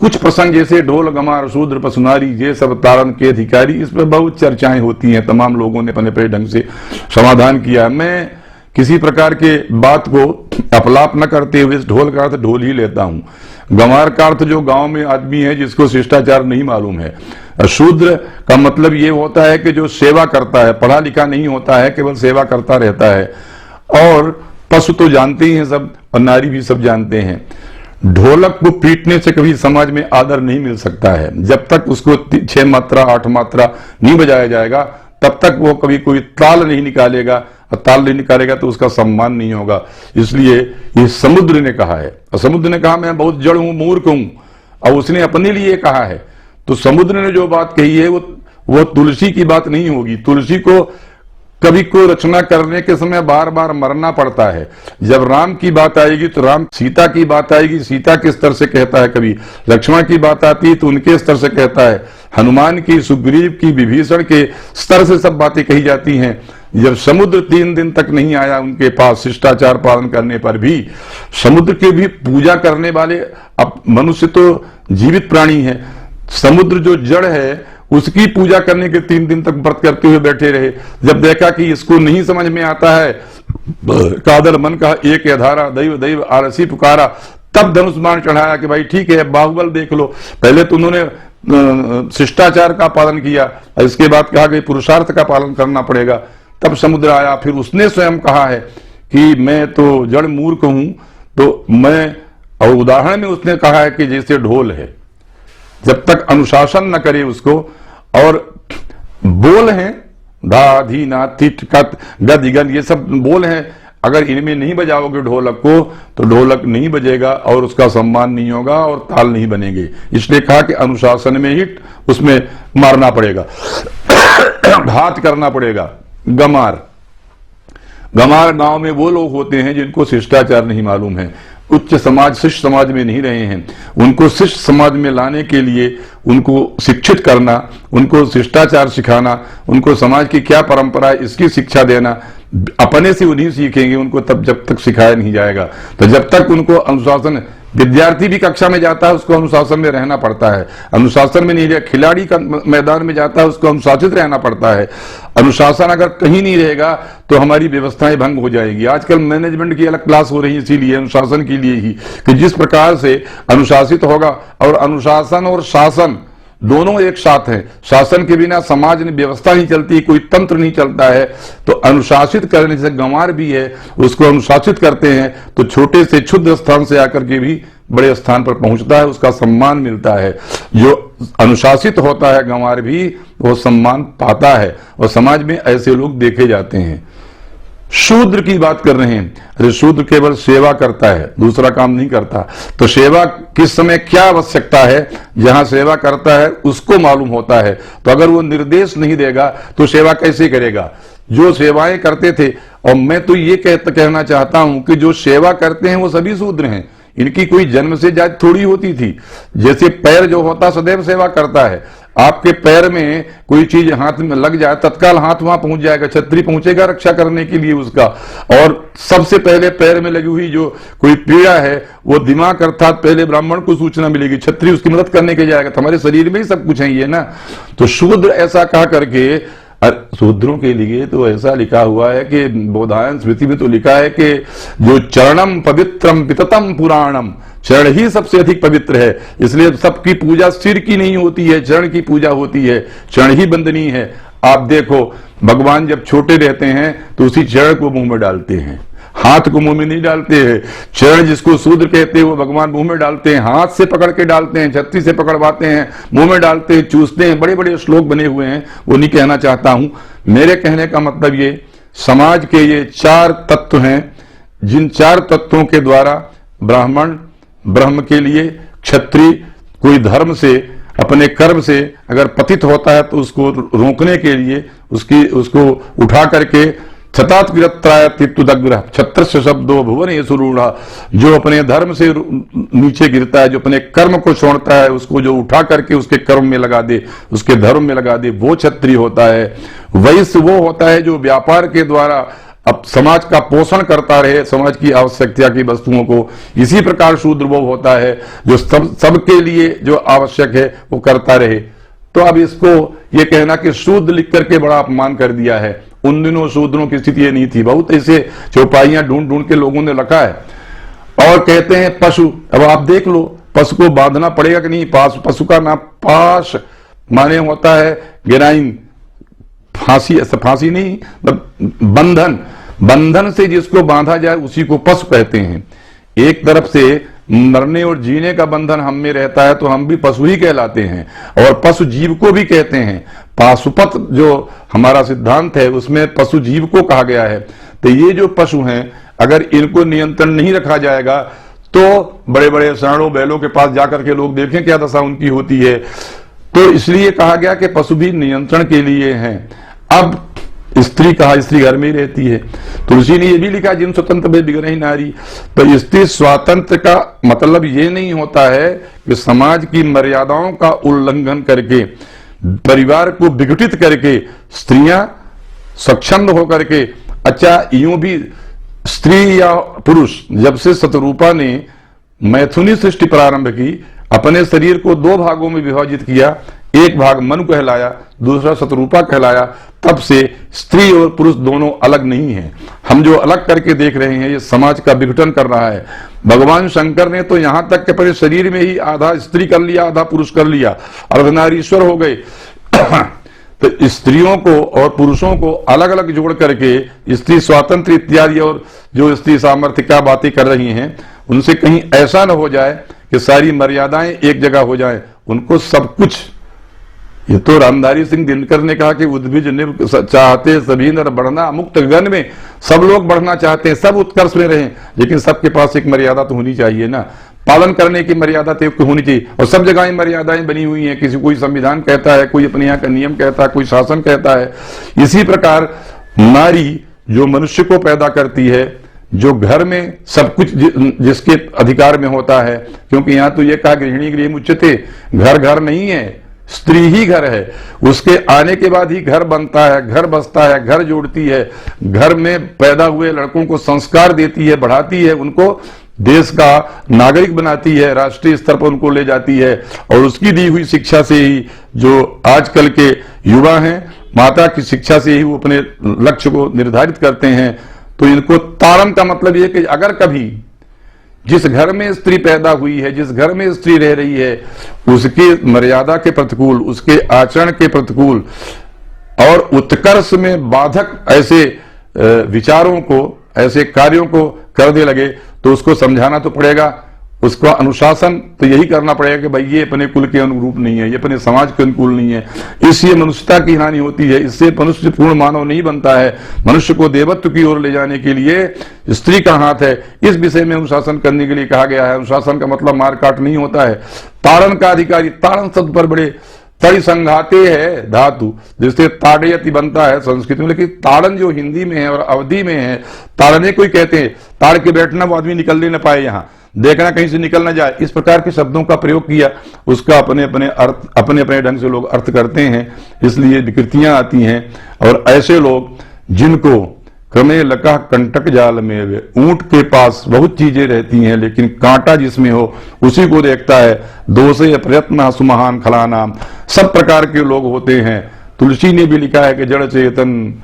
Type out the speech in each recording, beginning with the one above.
कुछ प्रसंग जैसे ढोल गमार शूद्र पसुनारी ये सब तारण के अधिकारी, इस पर बहुत चर्चाएं होती हैं, तमाम लोगों ने अपने अपने ढंग से समाधान किया। मैं किसी प्रकार के बात को अपलाप न करते हुए ढोल का अर्थ ढोल ही लेता हूं। गंवार का अर्थ जो गांव में आदमी है जिसको शिष्टाचार नहीं मालूम है। शूद्र का मतलब ये होता है कि जो सेवा करता है, पढ़ा लिखा नहीं होता है, केवल सेवा करता रहता है। और पशु तो जानते ही हैं सब, और नारी भी सब जानते हैं। ढोलक को पीटने से कभी समाज में आदर नहीं मिल सकता है। जब तक उसको 6 मात्रा 8 मात्रा नहीं बजाया जाएगा तब तक वो कभी कोई ताल नहीं निकालेगा, और ताल नहीं निकालेगा तो उसका सम्मान नहीं होगा। इसलिए ये समुद्र ने कहा है, और समुद्र ने कहा मैं बहुत जड़ हूं, मूर्ख हूं, और उसने अपने लिए कहा है। तो समुद्र ने जो बात कही है वो तुलसी की बात नहीं होगी। तुलसी को कभी को रचना करने के समय बार बार मरना पड़ता है। जब राम की बात आएगी तो राम, सीता की बात आएगी सीता के स्तर से कहता है, कभी लक्ष्मण की बात आती है तो उनके स्तर से कहता है, हनुमान की, सुग्रीव की, विभीषण के स्तर से सब बातें कही जाती हैं। जब समुद्र 3 दिन तक नहीं आया उनके पास शिष्टाचार पालन करने पर भी, समुद्र के भी पूजा करने वाले, अब मनुष्य तो जीवित प्राणी है, समुद्र जो जड़ है उसकी पूजा करने के 3 दिन तक व्रत करते हुए बैठे रहे। जब देखा कि इसको नहीं समझ में आता है, कादर मन का एक अधारा, दैव दैव आरसी पुकारा, तब धनुष बाण चढ़ाया कि भाई ठीक है बाहुबल देख लो। पहले तो उन्होंने शिष्टाचार का पालन किया, इसके बाद कहा कि पुरुषार्थ का पालन करना पड़ेगा। तब समुद्र आया, फिर उसने स्वयं कहा है कि मैं तो जड़ मूर्ख हूं। तो मैं, और उदाहरण में उसने कहा है कि जैसे ढोल है, जब तक अनुशासन न करे उसको, और बोल हैं धा धी ना तिट कत गद गन, ये सब बोल हैं, अगर इनमें नहीं बजाओगे ढोलक को तो ढोलक नहीं बजेगा और उसका सम्मान नहीं होगा और ताल नहीं बनेंगे। इसलिए कहा कि अनुशासन में ही उसमें मारना पड़ेगा, घात करना पड़ेगा। गमार, गमार गांव में वो लोग होते हैं जिनको शिष्टाचार नहीं मालूम है, उच्च समाज शिष्ट समाज में नहीं रहे हैं। उनको शिष्ट समाज में लाने के लिए उनको शिक्षित करना, उनको शिष्टाचार सिखाना, उनको समाज की क्या परंपरा है इसकी शिक्षा देना, अपने से उन्हीं सीखेंगे उनको, तब जब तक सिखाया नहीं जाएगा। तो जब तक उनको अनुशासन, विद्यार्थी भी कक्षा में जाता है उसको अनुशासन में रहना पड़ता है, अनुशासन में नहीं रहे, खिलाड़ी का मैदान में जाता है उसको अनुशासित रहना पड़ता है। अनुशासन अगर कहीं नहीं रहेगा तो हमारी व्यवस्थाएं भंग हो जाएगी। आजकल मैनेजमेंट की अलग क्लास हो रही है इसीलिए, अनुशासन के लिए ही, कि जिस प्रकार से अनुशासित होगा, और अनुशासन और शासन दोनों एक साथ हैं। शासन के बिना समाज में व्यवस्था नहीं चलती, कोई तंत्र नहीं चलता है। तो अनुशासित करने से, गंवार भी है उसको अनुशासित करते हैं तो छोटे से क्षुद्र स्थान से आकर के भी बड़े स्थान पर पहुंचता है, उसका सम्मान मिलता है। जो अनुशासित होता है गंवार भी, वो सम्मान पाता है, और समाज में ऐसे लोग देखे जाते हैं। शूद्र की बात कर रहे हैं, अरे शूद्र केवल सेवा करता है, दूसरा काम नहीं करता। तो सेवा किस समय क्या आवश्यकता है, जहां सेवा करता है उसको मालूम होता है। तो अगर वो निर्देश नहीं देगा तो सेवा कैसे करेगा। जो सेवाएं करते थे, और मैं तो ये कहना चाहता हूं कि जो सेवा करते हैं वो सभी शूद्र हैं, इनकी कोई जन्म से जात थोड़ी होती थी। जैसे पैर जो होता सदैव सेवा करता है, आपके पैर में कोई चीज हाथ में लग जाए तत्काल हाथ वहां पहुंच जाएगा, छतरी पहुंचेगा रक्षा करने के लिए उसका। और सबसे पहले पैर में लगी हुई जो कोई पीड़ा है वो दिमाग, अर्थात पहले ब्राह्मण को सूचना मिलेगी, छतरी उसकी मदद करने के जाएगा। तो हमारे शरीर में ही सब कुछ है ये ना। तो शूद्र ऐसा कहा करके, शूद्रों के लिए तो ऐसा लिखा हुआ है कि बोधायन स्मृति में तो लिखा है कि जो चरणम पवित्रम पिततम पुराणम, चरण ही सबसे अधिक पवित्र है। इसलिए सबकी पूजा सिर की नहीं होती है, चरण की पूजा होती है, चरण ही वंदनीय है। आप देखो भगवान जब छोटे रहते हैं तो उसी चरण को मुंह में डालते हैं, हाथ को मुंह में नहीं डालते हैं। चरण जिसको शूद्र कहते हैं वो भगवान मुंह में डालते हैं, हाथ से पकड़ के डालते हैं, छत्ती से पकड़वाते हैं, मुंह में डालते हैं, चूसते हैं। बड़े बड़े श्लोक बने हुए हैं, वो नहीं कहना चाहता हूं। मेरे कहने का मतलब ये, समाज के ये 4 तत्व हैं, जिन 4 तत्वों के द्वारा ब्राह्मण ब्रह्म के लिए, क्षत्रिय कोई धर्म से अपने कर्म से अगर पतित होता है तो उसको रोकने के लिए उसको उठा करके छतात्कृत्रायतित्वदग्रह छत्रस्य शब्दो भुवन ये सुरूढ़ा, जो अपने धर्म से नीचे गिरता है, जो अपने कर्म को छोड़ता है, उसको जो उठा करके उसके कर्म में लगा दे, उसके धर्म में लगा दे, वो क्षत्रिय होता है। वैश्य वो होता है जो व्यापार के द्वारा अब समाज का पोषण करता रहे, समाज की आवश्यकता की वस्तुओं को, इसी प्रकार शूद्र वो होता है जो सबके लिए जो आवश्यक है वो करता रहे। तो अब इसको ये कहना कि शूद्र लिख करके बड़ा अपमान कर दिया है। उन दिनों शूद्रों की स्थिति ये नहीं थी, बहुत ऐसे चौपाइयां ढूंढ ढूंढ के लोगों ने लिखा है। और कहते हैं पशु, अब आप देख लो पशु को बांधना पड़ेगा कि नहीं। पशु का नाम पाश माने होता है गिराइन, फांसी नहीं, बंधन। बंधन से जिसको बांधा जाए उसी को पशु कहते हैं। एक तरफ से मरने और जीने का बंधन हम में रहता है तो हम भी पशु ही कहलाते हैं, और पशु जीव को भी कहते हैं। पाशुपत जो हमारा सिद्धांत है उसमें पशु जीव को कहा गया है। तो ये जो पशु हैं अगर इनको नियंत्रण नहीं रखा जाएगा तो बड़े बड़े सांडों बैलों के पास जाकर के लोग देखें क्या दशा उनकी होती है। तो इसलिए कहा गया कि पशु भी नियंत्रण के लिए हैं। अब स्त्री कहा, स्त्री घर में ही रहती है। तुलसी ने यह भी लिखा जिन स्वतंत्र में बिगड़े नारी। तो स्त्री स्वातंत्र का मतलब ये नहीं होता है कि समाज की मर्यादाओं का उल्लंघन करके, परिवार को विघटित करके स्त्रियां स्वच्छंद होकर के, अच्छा यूं भी स्त्री या पुरुष जब से शतरूपा ने मैथुनी सृष्टि प्रारंभ की, अपने शरीर को दो भागों में विभाजित किया, एक भाग मनु कहलाया, दूसरा शतरूपा कहलाया, तब से स्त्री और पुरुष दोनों अलग नहीं हैं। हम जो अलग करके देख रहे हैं ये समाज का विघटन कर रहा है। भगवान शंकर ने तो यहां तक के अपने शरीर में ही आधा स्त्री कर लिया, आधा पुरुष कर लिया, अर्धनारीश्वर हो गए। तो स्त्रियों को और पुरुषों को अलग अलग जोड़ करके स्त्री स्वातंत्र इत्यादि और जो स्त्री सामर्थ्य का बातें कर रही हैं उनसे कहीं ऐसा न हो जाए कि सारी मर्यादाएं एक जगह हो जाएं, उनको सब कुछ। ये तो रामधारी सिंह दिनकर ने कहा कि उद्भिज निव चाहते सभी नर बढ़ना, मुक्त गगन में सब लोग बढ़ना चाहते हैं, सब उत्कर्ष में रहें, लेकिन सबके पास एक मर्यादा तो होनी चाहिए ना, पालन करने की मर्यादा तो होनी चाहिए। और सब जगह मर्यादाएं बनी हुई हैं, किसी कोई संविधान कहता है, कोई अपने यहाँ का नियम कहता है, कोई शासन कहता है। इसी प्रकार नारी जो मनुष्य को पैदा करती है, जो घर में सब कुछ जिसके अधिकार में होता है, क्योंकि यहाँ तो ये कहा गृहिणी गृह मुच्यते, घर घर नहीं है, स्त्री ही घर है। उसके आने के बाद ही घर बनता है, घर बसता है, घर जोड़ती है, घर में पैदा हुए लड़कों को संस्कार देती है, बढ़ाती है, उनको देश का नागरिक बनाती है, राष्ट्रीय स्तर पर उनको ले जाती है। और उसकी दी हुई शिक्षा से ही जो आजकल के युवा हैं, माता की शिक्षा से ही वो अपने लक्ष्य को निर्धारित करते हैं। तो इनको तारण का मतलब यह कि अगर कभी जिस घर में स्त्री पैदा हुई है, जिस घर में स्त्री रह रही है, उसके मर्यादा के प्रतिकूल, उसके आचरण के प्रतिकूल और उत्कर्ष में बाधक ऐसे विचारों को, ऐसे कार्यों को कर दे लगे तो उसको समझाना तो पड़ेगा, उसका अनुशासन तो यही करना पड़ेगा कि भाई ये अपने कुल के अनुरूप नहीं है, ये अपने समाज के अनुकूल नहीं है, इससे मनुष्यता की हानि होती है, इससे मनुष्य पूर्ण मानव नहीं बनता है। मनुष्य को देवत्व की ओर ले जाने के लिए स्त्री का हाथ है। इस विषय में अनुशासन करने के लिए कहा गया है। अनुशासन का मतलब मार काट नहीं होता है। ताड़न का अधिकारी, ताड़न शब्द पर बड़े तड़ी संघाते है धातु, जिससे ताड़यति बनता है संस्कृत में, लेकिन ताड़न जो हिंदी में है और अवधि में है, ताड़ने को ही कहते हैं। ताड़ के बैठना वो आदमी निकलने न पाए, यहाँ देखना कहीं से निकल ना जाए, इस प्रकार के शब्दों का प्रयोग किया। उसका अपने अपने अर्थ, अपने अपने ढंग से लोग अर्थ करते हैं, इसलिए विकृतियां आती हैं। और ऐसे लोग जिनको क्रमे लका कंटक जाल में, वे ऊंट के पास बहुत चीजें रहती हैं लेकिन कांटा जिसमें हो उसी को देखता है। दोषे प्रयत्न सुमहान खला नाम, सब प्रकार के लोग होते हैं। तुलसी ने भी लिखा है कि जड़ चेतन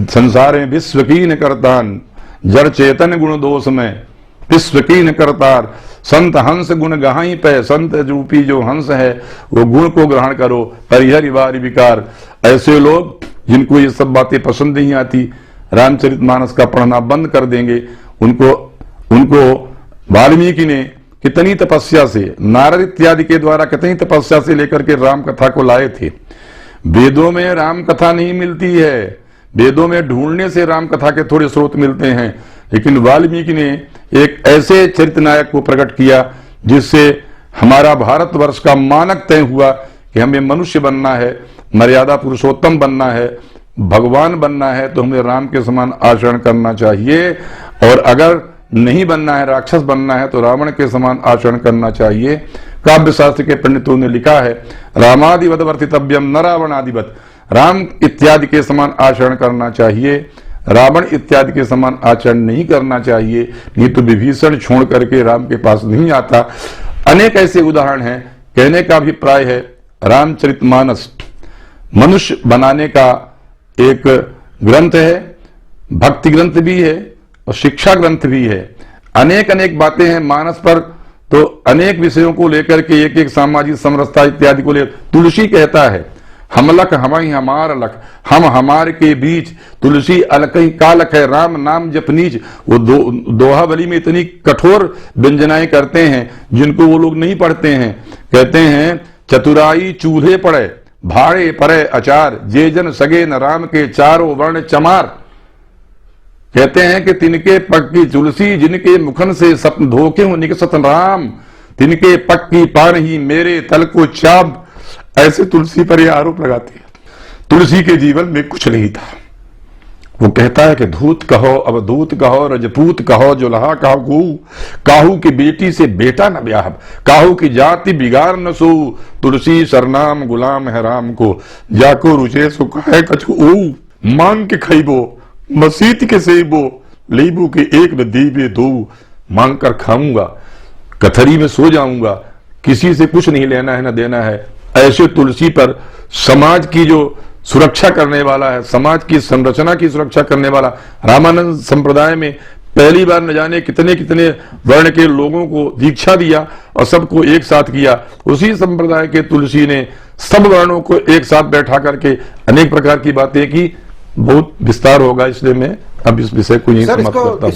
संसार में विश्व की न करतान, जड़ चेतन गुण दोष में विश्व की न करतार, संत हंस गुण गहाई पे, संत रूपी जो हंस है वो गुण को ग्रहण करो, परिहरि वारि विकार। ऐसे लोग जिनको ये सब बातें पसंद नहीं आती, रामचरितमानस का पढ़ना बंद कर देंगे। उनको वाल्मीकि ने कितनी तपस्या से, नारद इत्यादि के द्वारा कितनी तपस्या से लेकर के राम कथा को लाए थे। वेदों में राम कथा नहीं मिलती है, वेदों में ढूंढने से राम कथा के थोड़े स्रोत मिलते हैं, लेकिन वाल्मीकि ने एक ऐसे चरित्र नायक को प्रकट किया जिससे हमारा भारतवर्ष का मानक तय हुआ कि हमें मनुष्य बनना है, मर्यादा पुरुषोत्तम बनना है, भगवान बनना है, तो हमें राम के समान आचरण करना चाहिए। और अगर नहीं बनना है, राक्षस बनना है, तो रावण के समान आचरण करना चाहिए। काव्य शास्त्र के पंडितों ने लिखा है, रामादिवत वर्तितव्यम न रावणादिवत, राम इत्यादि के समान आचरण करना चाहिए। रावण इत्यादि के समान आचरण नहीं करना चाहिए, नहीं तो विभीषण छोड़ करके राम के पास नहीं आता। अनेक ऐसे उदाहरण हैं। कहने का अभिप्राय है रामचरितमानस मनुष्य बनाने का एक ग्रंथ है, भक्ति ग्रंथ भी है और शिक्षा ग्रंथ भी है। अनेक अनेक बातें हैं मानस पर, तो अनेक विषयों को लेकर के एक एक सामाजिक समरसता इत्यादि को ले तुलसी कहता है हमलक हमाई हमार अलख, हम हमार के बीच तुलसी अलकई कालक है, राम नाम जप नीच। वो दोहावली में इतनी कठोर व्यंजनाएं करते हैं जिनको वो लोग नहीं पढ़ते हैं। कहते हैं चतुराई चूल्हे पड़े भाड़े पड़े अचार, जे जन सगे न राम के चारों वर्ण चमार। कहते हैं कि तिनके पग की तुलसी जिनके मुखन से सपन धोखे हो निकसत राम, तिनके पग की पान ही मेरे तल को चाप। ऐसे तुलसी पर यह आरोप लगाती है। तुलसी के जीवन में कुछ नहीं था। वो कहता है कि धूत कहो अवधूत कहो रजपूत कहो जुल्हा कहो, काहू की बेटी से बेटा न ब्याह, काहू की जाति बिगाड़ न सो, तुलसी सरनाम गुलाम है राम को, जाको रुचे सो कहे कछु ऊ, मांग के खइबो मसीत के सेबो, लीबू के एक न दीबे दो, मांग कर खाऊंगा कथरी में सो जाऊंगा, किसी से कुछ नहीं लेना है न देना है। ऐसे तुलसी पर समाज की जो सुरक्षा करने वाला है, समाज की संरचना की सुरक्षा करने वाला, रामानंद संप्रदाय में पहली बार न जाने कितने कितने वर्ण के लोगों को दीक्षा दिया और सबको एक साथ किया। उसी संप्रदाय के तुलसी ने सब वर्णों को एक साथ बैठा करके अनेक प्रकार की बातें की। बहुत विस्तार होगा, इसलिए मैं अब इस विषय को यहीं समाप्त करता हूं।